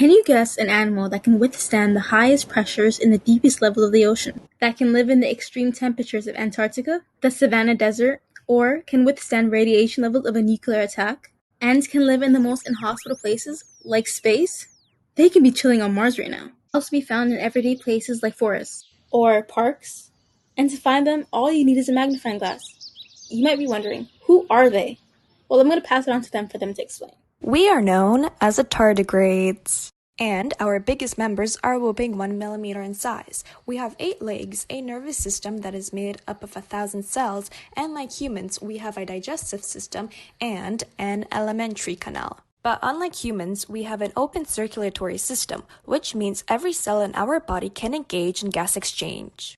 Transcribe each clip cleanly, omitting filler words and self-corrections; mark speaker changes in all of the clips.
Speaker 1: Can you guess an animal that can withstand the highest pressures in the deepest level of the ocean, that can live in the extreme temperatures of Antarctica, the Savannah Desert, or can withstand radiation levels of a nuclear attack, and can live in the most inhospitable places, like space? They can be chilling on Mars right now. Also be found in everyday places like forests or parks. And to find them, all you need is a magnifying glass. You might be wondering, who are they? Well, I'm going to pass it on to them for them to explain.
Speaker 2: We are known as the tardigrades, and our biggest members are a whopping 1 millimeter in size. We have 8 legs, a nervous system that is made up of 1,000 cells, and like humans, we have a digestive system and an alimentary canal. But unlike humans, we have an open circulatory system, which means every cell in our body can engage in gas exchange.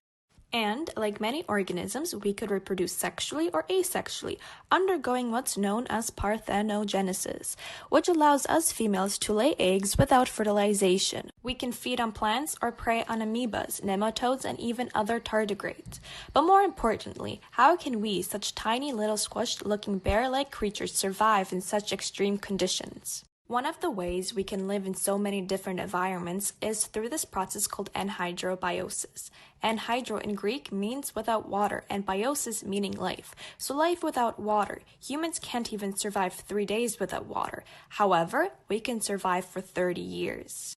Speaker 2: And, like many organisms, we could reproduce sexually or asexually, undergoing what's known as parthenogenesis, which allows us females to lay eggs without fertilization. We can feed on plants or prey on amoebas, nematodes, and even other tardigrades. But more importantly, how can we, such tiny little squished-looking bear-like creatures, survive in such extreme conditions? One of the ways we can live in so many different environments is through this process called anhydrobiosis. Anhydro in Greek means without water, and biosis meaning life. So life without water. Humans can't even survive 3 days without water. However, we can survive for 30 years.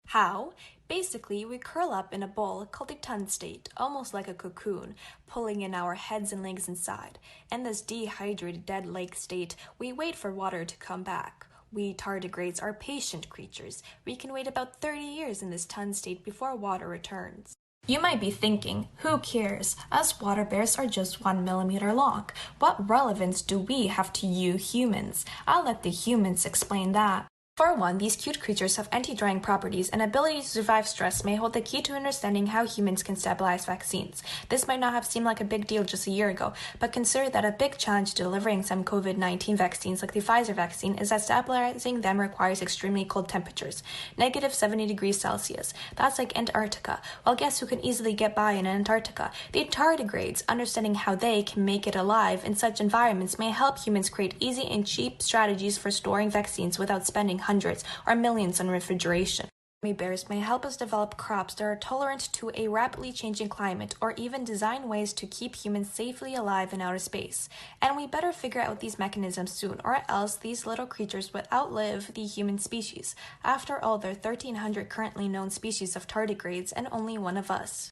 Speaker 2: How? Basically, we curl up in a ball called a tun state, almost like a cocoon, pulling in our heads and legs inside. In this dehydrated, dead-like state, we wait for water to come back. We tardigrades are patient creatures. We can wait about 30 years in this tun state before water returns. You might be thinking, who cares? Us water bears are just 1 millimeter long. What relevance do we have to you humans? I'll let the humans explain that. For one, these cute creatures have anti-drying properties, and ability to survive stress may hold the key to understanding how humans can stabilize vaccines. This might not have seemed like a big deal just a year ago, but consider that a big challenge to delivering some COVID-19 vaccines like the Pfizer vaccine is that stabilizing them requires extremely cold temperatures, negative 70 degrees Celsius. That's like Antarctica. Well, guess who can easily get by in Antarctica? The tardigrades. Understanding how they can make it alive in such environments may help humans create easy and cheap strategies for storing vaccines without spending hundreds or millions on refrigeration. Gummy bears may help us develop crops that are tolerant to a rapidly changing climate, or even design ways to keep humans safely alive in outer space. And we better figure out these mechanisms soon, or else these little creatures will outlive the human species. After all, there are 1,300 currently known species of tardigrades and only one of us.